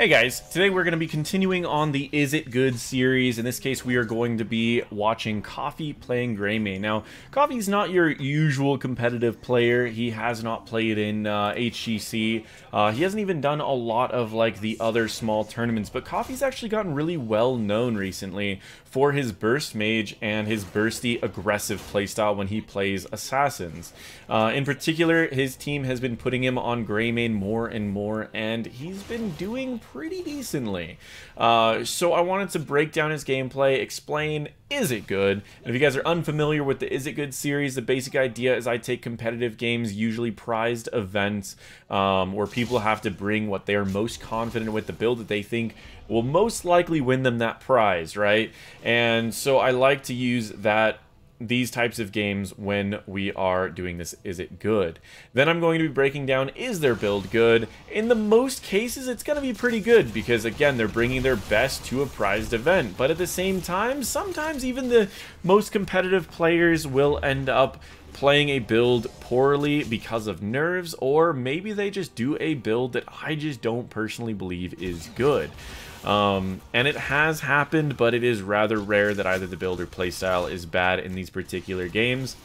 Hey guys, today we're going to be continuing on the Is It Good series. In this case, we are going to be watching Coffee playing Greymane. Now, Coffee's not your usual competitive player. He has not played in HGC. He hasn't even done a lot of like the other small tournaments, but Coffee's actually gotten really well known recently for his burst mage and his bursty aggressive playstyle when he plays assassins. In particular, his team has been putting him on Greymane more and more, and he's been doing pretty decently. So I wanted to break down his gameplay, explain is it good, and if you guys are unfamiliar with the Is It Good series, the basic idea is I take competitive games, usually prized events, where people have to bring what they are most confident with, the build that they think will most likely win them that prize, right? And so I like to use these types of games when we are doing this Is It Good. Then I'm going to be breaking down, is their build good? In the most cases, it's going to be pretty good because, again, they're bringing their best to a prized event. But at the same time, sometimes even the most competitive players will end up playing a build poorly because of nerves, or maybe they just do a build that I just don't personally believe is good. And it has happened, but it is rather rare that either the build or playstyle is bad in these particular games.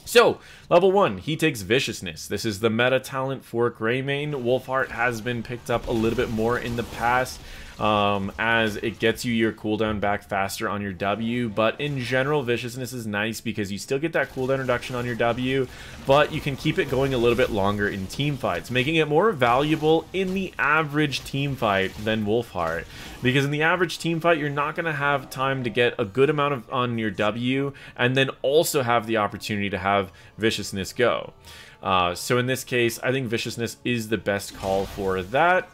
So, level 1, he takes Viciousness. This is the meta talent for Greymane. Wolfheart has been picked up a little bit more in the past, as it gets you your cooldown back faster on your W, but in general, Viciousness is nice because you still get that cooldown reduction on your W, but you can keep it going a little bit longer in team fights, making it more valuable in the average team fight than Wolfheart. Because in the average team fight, you're not going to have time to get a good amount on your W, and then also have the opportunity to have Viciousness go. So in this case, I think Viciousness is the best call for that.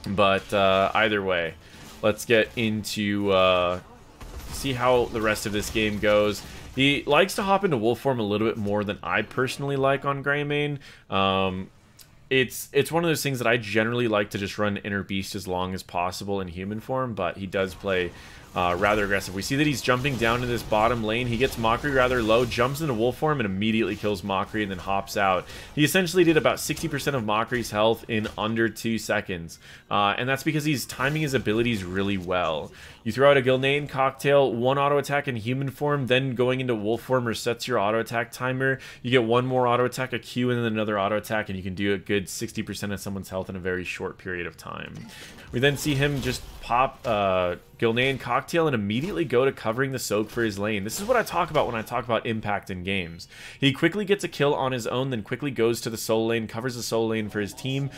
But either way, let's get into see how the rest of this game goes. He likes to hop into wolf form a little bit more than I personally like on Greymane. It's one of those things that I generally like to just run Inner Beast as long as possible in human form, but he does play rather aggressive. We see that he's jumping down to this bottom lane. He gets Mockery rather low, jumps into wolf form, and immediately kills Mockery and then hops out. He essentially did about 60% of Mockery's health in under 2 seconds. And that's because he's timing his abilities really well. You throw out a Greymane cocktail, 1 auto attack in human form, then going into wolf form resets your auto attack timer. You get 1 more auto attack, a Q, and then another auto attack, and you can do a good 60% of someone's health in a very short period of time. We then see him just pop Greymane cocktail and immediately go to covering the soak for his lane. This is what I talk about when I talk about impact in games. He quickly gets a kill on his own, then quickly goes to the solo lane, covers the solo lane for his team,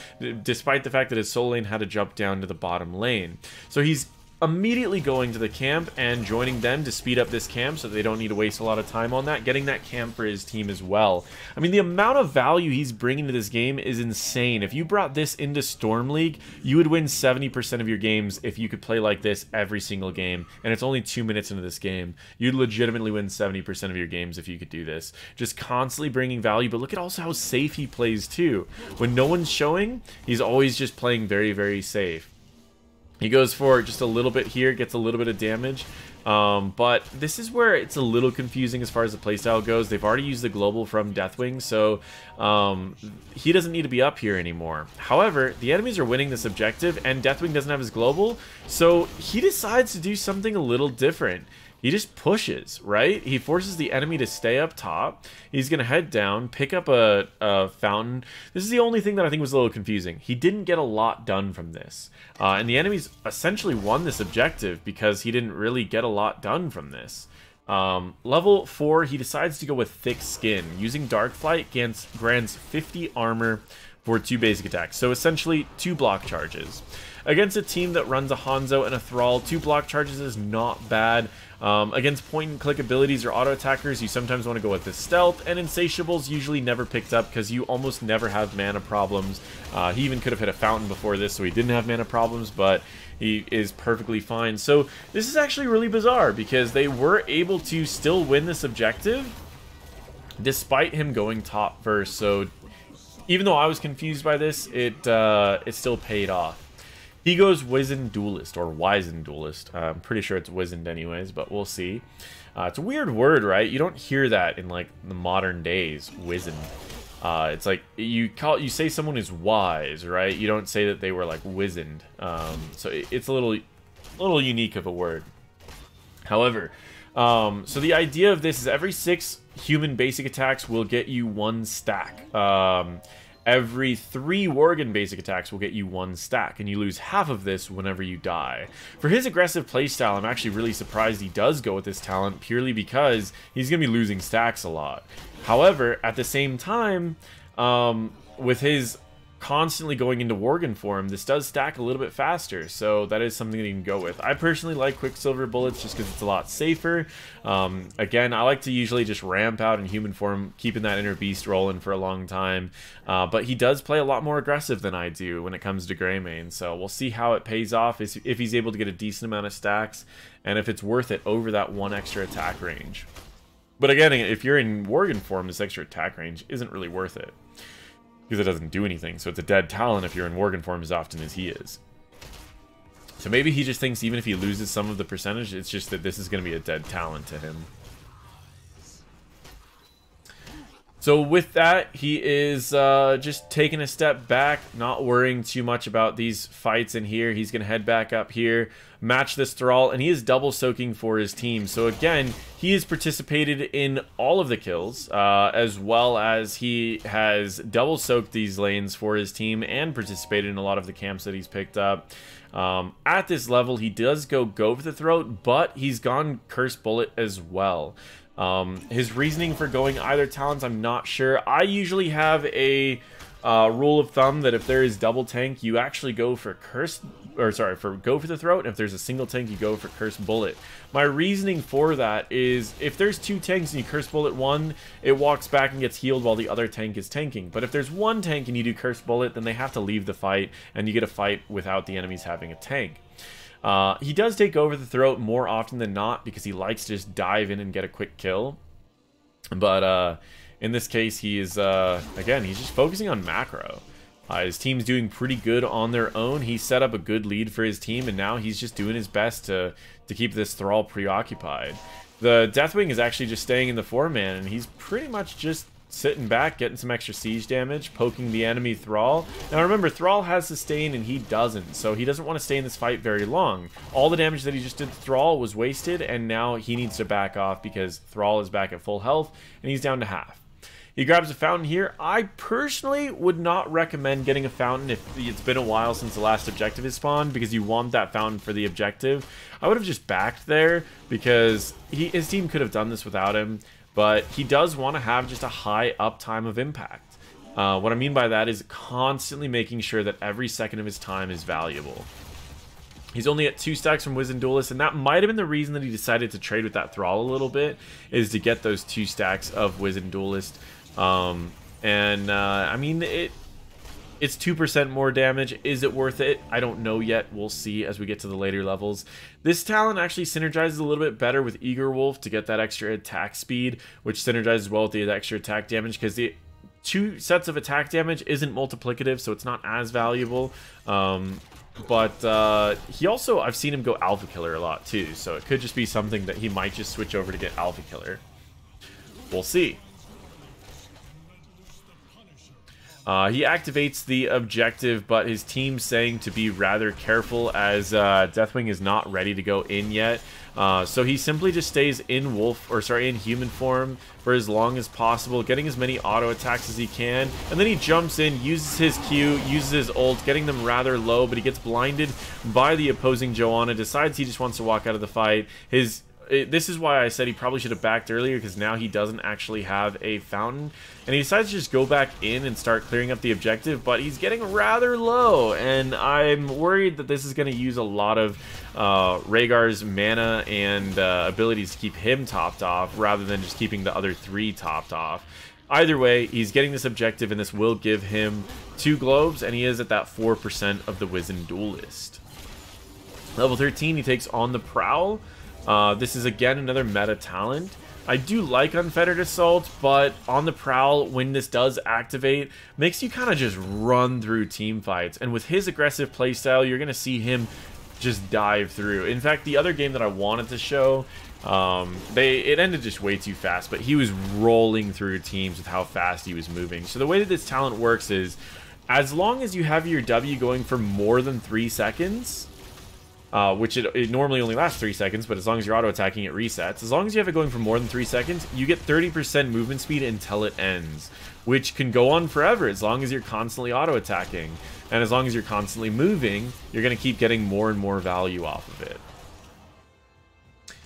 despite the fact that his solo lane had to jump down to the bottom lane. So he's immediately going to the camp and joining them to speed up this camp so they don't need to waste a lot of time on that, getting that camp for his team as well. I mean, the amount of value he's bringing to this game is insane. If you brought this into Storm League, you would win 70% of your games if you could play like this every single game, and it's only 2 minutes into this game. You'd legitimately win 70% of your games if you could do this. Just constantly bringing value, but look at also how safe he plays too. When no one's showing, he's always just playing very, very safe. He goes for just a little bit here, gets a little bit of damage, but this is where it's a little confusing as far as the playstyle goes. They've already used the global from Deathwing, so he doesn't need to be up here anymore. However, the enemies are winning this objective, and Deathwing doesn't have his global, so he decides to do something a little different. He just pushes, right? He forces the enemy to stay up top. He's going to head down, pick up a fountain. This is the only thing that I think was a little confusing. He didn't get a lot done from this. And the enemies essentially won this objective because he didn't really get a lot done from this. Level 4, he decides to go with Thick Skin. Using Dark Flight, grants 50 armor for 2 basic attacks. So essentially 2 block charges. Against a team that runs a Hanzo and a Thrall, 2 block charges is not bad. Against point-and-click abilities or auto-attackers, you sometimes want to go with the Stealth, and Insatiable's usually never picked up because you almost never have mana problems. He even could have hit a Fountain before this, so he didn't have mana problems, but he is perfectly fine. So this is actually really bizarre because they were able to still win this objective despite him going top first. So even though I was confused by this, it still paid off. He goes Wizened Duelist, or Wizened Duelist. I'm pretty sure it's Wizened anyways, but we'll see. It's a weird word, right? You don't hear that in, like, the modern days, Wizened. It's like you say someone is wise, right? You don't say that they were like wizened. So it's a little unique of a word. However, so the idea of this is every 6 human basic attacks will get you 1 stack. Every 3 Worgen basic attacks will get you 1 stack, and you lose half of this whenever you die. For his aggressive playstyle, I'm actually really surprised he does go with this talent, purely because he's going to be losing stacks a lot. However, at the same time, with his constantly going into Worgen form, this does stack a little bit faster, so that is something that you can go with. I personally like Quicksilver bullets just because it's a lot safer. Again, I like to usually just ramp out in human form, keeping that inner beast rolling for a long time, but he does play a lot more aggressive than I do when it comes to Greymane, so we'll see how it pays off, if he's able to get a decent amount of stacks, and if it's worth it over that 1 extra attack range. But again, if you're in Worgen form, this extra attack range isn't really worth it, because it doesn't do anything. So it's a dead talent if you're in Worgen form as often as he is. So maybe he just thinks even if he loses some of the percentage, it's just that this is going to be a dead talent to him. So with that, he is just taking a step back, not worrying too much about these fights in here. He's going to head back up here, match this Thrall, and he is double soaking for his team. So again, he has participated in all of the kills, as well as he has double soaked these lanes for his team and participated in a lot of the camps that he's picked up. At this level, he does go for the throat, but he's gone Curse Bullet as well. His reasoning for going either talents, I'm not sure. I usually have a rule of thumb that if there is double tank, you actually go for go for the throat, and if there's a single tank, you go for Curse Bullet. My reasoning for that is if there's 2 tanks and you Curse Bullet one, it walks back and gets healed while the other tank is tanking. But if there's 1 tank and you do Curse Bullet, then they have to leave the fight, and you get a fight without the enemies having a tank. He does take over the throat more often than not because he likes to just dive in and get a quick kill. But in this case, he is, again, he's just focusing on macro. His team's doing pretty good on their own. He set up a good lead for his team, and now he's just doing his best to keep this Thrall preoccupied. The Deathwing is actually just staying in the 4-man, and he's pretty much just sitting back, getting some extra siege damage, poking the enemy Thrall. Now remember, Thrall has sustain and he doesn't, so he doesn't want to stay in this fight very long. All the damage that he just did to Thrall was wasted, and now he needs to back off because Thrall is back at full health, and he's down to half. He grabs a fountain here. I personally would not recommend getting a fountain if it's been a while since the last objective is spawned, because you want that fountain for the objective. I would have just backed there because his team could have done this without him. But he does want to have just a high uptime of impact. What I mean by that is constantly making sure that every second of his time is valuable. He's only at 2 stacks from Wizened Duelist, and that might have been the reason that he decided to trade with that Thrall a little bit, is to get those 2 stacks of Wizened Duelist. I mean, it's 2% more damage. Is it worth it? I don't know yet. We'll see as we get to the later levels. This talent actually synergizes a little bit better with Eager Wolf to get that extra attack speed, which synergizes well with the extra attack damage, because the 2 sets of attack damage isn't multiplicative, so it's not as valuable. But he also, I've seen him go Alpha Killer a lot too, so it could just be something that he might just switch over to get Alpha Killer. We'll see. He activates the objective, but his team's saying to be rather careful as Deathwing is not ready to go in yet. So he simply just stays in in human form for as long as possible, getting as many auto attacks as he can, and then he jumps in, uses his Q, uses his ult, getting them rather low, but he gets blinded by the opposing Joanna, decides he just wants to walk out of the fight. This is why I said he probably should have backed earlier, because now he doesn't actually have a fountain, and he decides to just go back in and start clearing up the objective, but he's getting rather low, and I'm worried that this is going to use a lot of Rhaegar's mana and abilities to keep him topped off, rather than just keeping the other 3 topped off. Either way, he's getting this objective, and this will give him 2 globes, and he is at that 4% of the Wizened Duelist. Level 13, he takes on the Prowl. This is again another meta talent. I do like Unfettered Assault, but on the Prowl, when this does activate, makes you kind of just run through team fights. And with his aggressive playstyle, you're going to see him just dive through. In fact, the other game that I wanted to show, it ended just way too fast, but he was rolling through teams with how fast he was moving. So the way that this talent works is, as long as you have your W going for more than 3 seconds, which it normally only lasts 3 seconds, but as long as you're auto-attacking, it resets. As long as you have it going for more than 3 seconds, you get 30% movement speed until it ends, which can go on forever as long as you're constantly auto-attacking. And as long as you're constantly moving, you're going to keep getting more and more value off of it.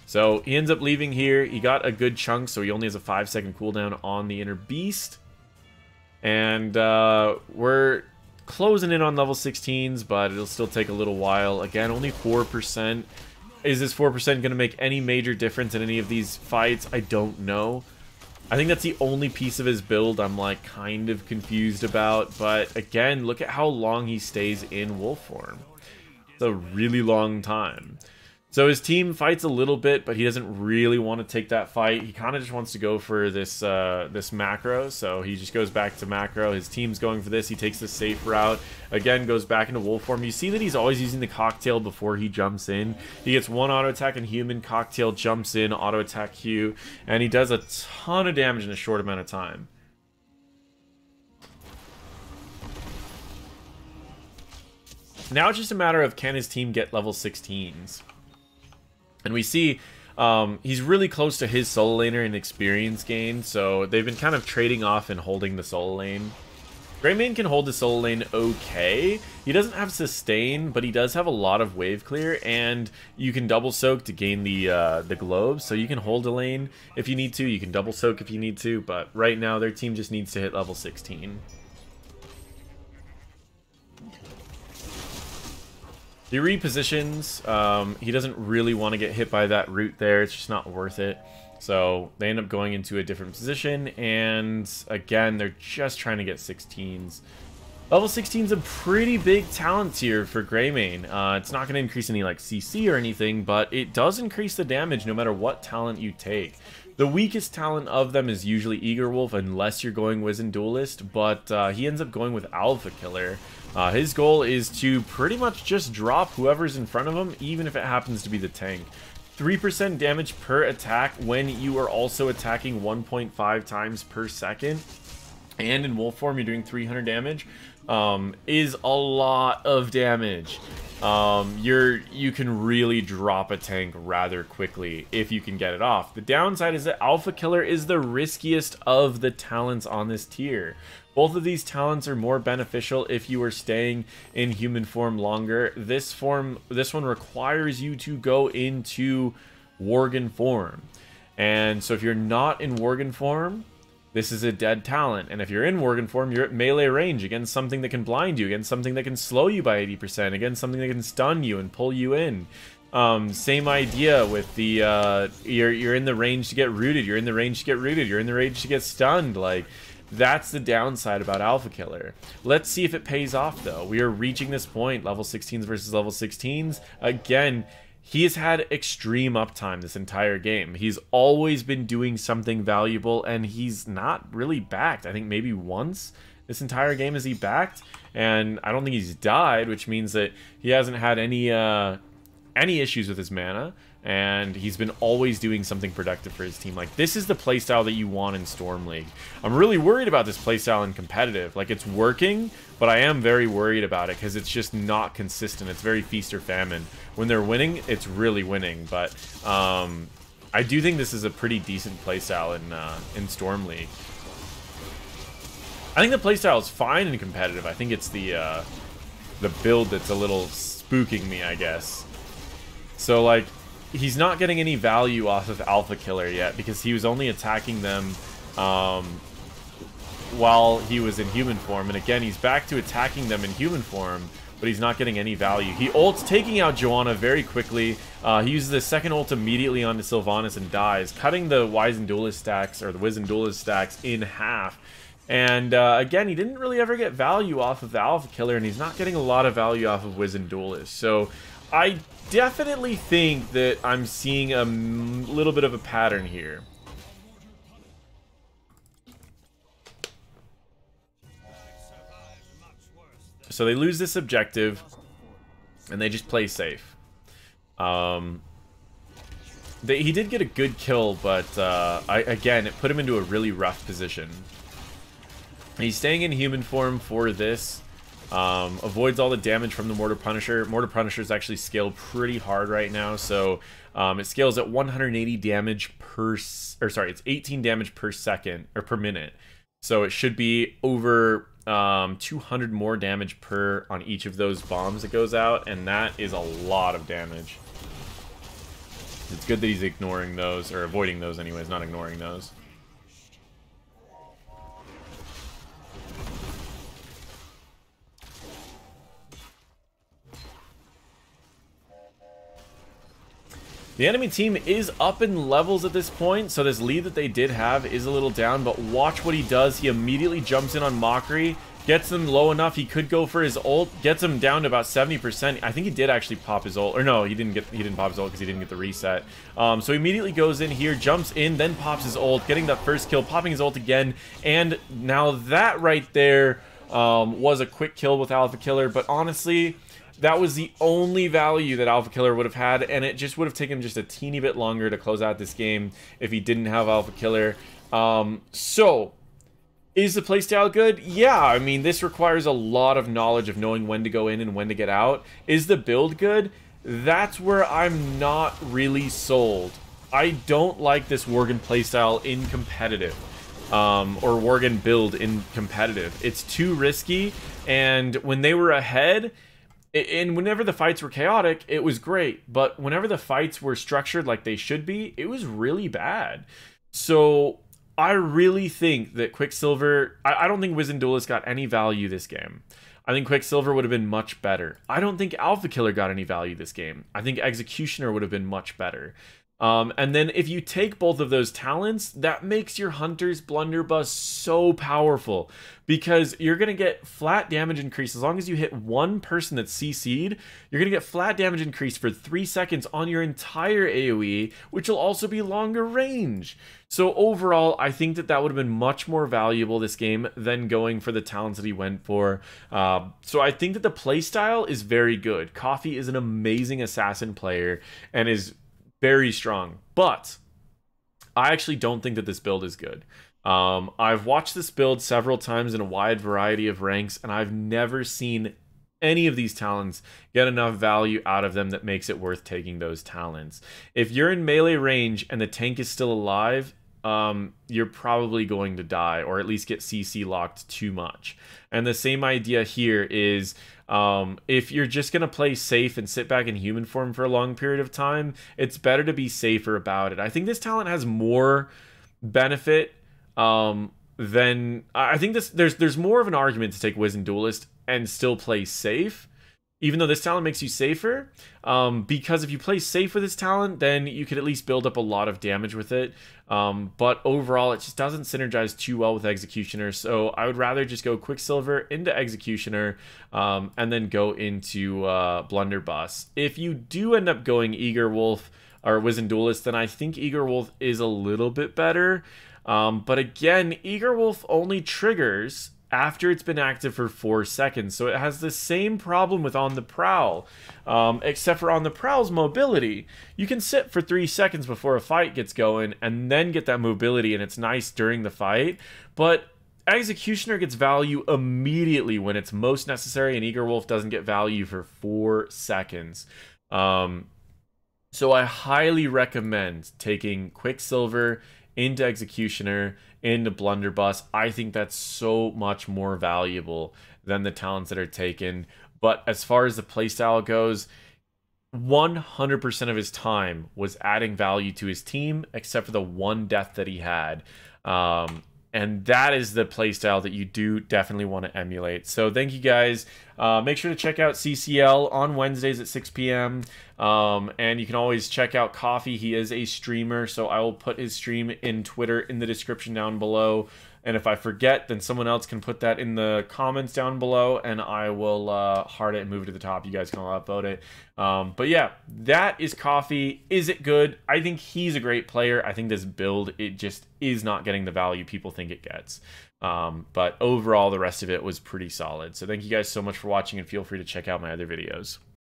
So he ends up leaving here. He got a good chunk, so he only has a 5-second cooldown on the Inner Beast. And we're closing in on level 16s, but it'll still take a little while. Again, only 4%. Is this 4% going to make any major difference in any of these fights? I don't know. I think that's the only piece of his build I'm like kind of confused about. But again, look at how long he stays in wolf form. It's a really long time. So his team fights a little bit, but he doesn't really want to take that fight. He kind of just wants to go for this this macro, so he just goes back to macro. His team's going for this. He takes the safe route. Again, goes back into wolf form. You see that he's always using the cocktail before he jumps in. He gets one auto attack in human, cocktail jumps in, auto attack Q, and he does a ton of damage in a short amount of time. Now it's just a matter of, can his team get level 16s? And we see he's really close to his solo laner in experience gain, so they've been kind of trading off and holding the solo lane. Greymane can hold the solo lane okay. He doesn't have sustain, but he does have a lot of wave clear, and you can double soak to gain the globes, so you can hold a lane if you need to. You can double soak if you need to, but right now their team just needs to hit level 16. He repositions. He doesn't really want to get hit by that root there. It's just not worth it. So they end up going into a different position. And again, they're just trying to get 16s. Level 16 is a pretty big talent tier for Greymane. It's not going to increase any like CC or anything, but it does increase the damage no matter what talent you take. The weakest talent of them is usually Eager Wolf, unless you're going Wizened Duelist, but he ends up going with Alpha Killer. His goal is to pretty much just drop whoever's in front of him, even if it happens to be the tank. 3% damage per attack when you are also attacking 1.5 times per second. And in wolf form, you're doing 300 damage. Is a lot of damage. You can really drop a tank rather quickly if you can get it off. The downside is that Alpha Killer is the riskiest of the talents on this tier. Both of these talents are more beneficial if you are staying in human form longer. This one requires you to go into Worgen form. And so if you're not in Worgen form, this is a dead talent. And if you're in Worgen form, you're at melee range against something that can blind you, against something that can slow you by 80%, against something that can stun you and pull you in. Same idea with the you're in the range to get rooted, you're in the range to get rooted, you're in the range to get stunned. Like, that's the downside about Alpha Killer. Let's see if it pays off though. We are reaching this point, level 16s versus level 16s. Again, he has had extreme uptime this entire game. He's always been doing something valuable, and he's not really backed. I think maybe once this entire game is he backed, and I don't think he's died, which means that he hasn't had any issues with his mana, and he's been always doing something productive for his team. Like, this is the playstyle that you want in Storm League. I'm really worried about this playstyle in competitive. Like, it's working, but I am very worried about it because it's just not consistent. It's very feast or famine. When they're winning, it's really winning, but I do think this is a pretty decent playstyle in Storm League. I think the playstyle is fine in competitive. I think it's the build that's a little spooking me, I guess. So, like, he's not getting any value off of Alpha Killer yet because he was only attacking them while he was in human form. And again, he's back to attacking them in human form, but he's not getting any value. He ults, taking out Joanna very quickly. He uses the second ult immediately onto Sylvanas and dies, cutting the Wizened Duelist stacks, or the Wizened Duelist stacks, in half. And again, he didn't really ever get value off of the Alpha Killer, and he's not getting a lot of value off of Wizened Duelist. So I definitely think that I'm seeing a little bit of a pattern here. So they lose this objective, and they just play safe. He did get a good kill, but again, it put him into a really rough position. He's staying in human form for this. Avoids all the damage from the Mortar Punisher. Mortar Punishers actually scale pretty hard right now, so it scales at 180 damage per, it's 18 damage per second, or per minute. So it should be over 200 more damage per on each of those bombs that goes out, and that is a lot of damage. It's good that he's ignoring those, or avoiding those anyways, not ignoring those. The enemy team is up in levels at this point, so this lead that they did have is a little down, but watch what he does. He immediately jumps in on Mockery, gets them low enough. He could go for his ult, gets him down to about 70%. I think he did actually pop his ult, or no, he didn't pop his ult because he didn't get the reset. So he immediately goes in here, jumps in, then pops his ult, getting that first kill, popping his ult again, and now that right there was a quick kill with Alpha Killer, but honestly, that was the only value that Alpha Killer would have had, and it just would have taken just a teeny bit longer to close out this game if he didn't have Alpha Killer. So, is the playstyle good? Yeah, I mean, this requires a lot of knowledge of knowing when to go in and when to get out. Is the build good? That's where I'm not really sold. I don't like this Worgen playstyle in competitive. Or Worgen build in competitive. It's too risky, and when they were ahead, and whenever the fights were chaotic, it was great. But whenever the fights were structured like they should be, it was really bad. So I really think that Quicksilver... I don't think Wizened Duelist got any value this game. I think Quicksilver would have been much better. I don't think Alpha Killer got any value this game. I think Executioner would have been much better. And then if you take both of those talents, that makes your Hunter's Blunderbuss so powerful, because you're going to get flat damage increase. As long as you hit one person that's CC'd, you're going to get flat damage increase for 3 seconds on your entire AoE, which will also be longer range. So overall, I think that that would have been much more valuable this game than going for the talents that he went for. So I think that the playstyle is very good. Coffee is an amazing assassin player and is very strong, but I actually don't think that this build is good. I've watched this build several times in a wide variety of ranks, and I've never seen any of these talents get enough value out of them that makes it worth taking those talents. If you're in melee range and the tank is still alive, you're probably going to die, or at least get CC locked too much. And the same idea here is, if you're just going to play safe and sit back in human form for a long period of time, it's better to be safer about it. I think this talent has more benefit than... I think there's more of an argument to take Wizened Duelist and still play safe, even though this talent makes you safer, because if you play safe with this talent, then you could at least build up a lot of damage with it. But overall, it just doesn't synergize too well with Executioner, so I would rather just go Quicksilver into Executioner, and then go into Blunderbuss. If you do end up going Eager Wolf or Wizened Duelist, then I think Eager Wolf is a little bit better. But again, Eager Wolf only triggers after it's been active for 4 seconds. So it has the same problem with On the Prowl, except for On the Prowl's mobility. You can sit for 3 seconds before a fight gets going and then get that mobility, and it's nice during the fight. But Executioner gets value immediately when it's most necessary, and Eager Wolf doesn't get value for 4 seconds. So I highly recommend taking Quicksilver into Executioner, into Blunderbuss. I think that's so much more valuable than the talents that are taken. But as far as the playstyle goes, 100% of his time was adding value to his team, except for the one death that he had. And that is the playstyle that you do definitely want to emulate. So thank you guys. Make sure to check out CCL on Wednesdays at 6 p.m. And you can always check out Coffee. He is a streamer, so I will put his stream in Twitter in the description down below. And if I forget, then someone else can put that in the comments down below, and I will heart it and move it to the top. You guys can all upvote it. But yeah, that is Coffee. Is it good? I think he's a great player. I think this build, it just is not getting the value people think it gets. But overall, the rest of it was pretty solid. So thank you guys so much for watching, and feel free to check out my other videos.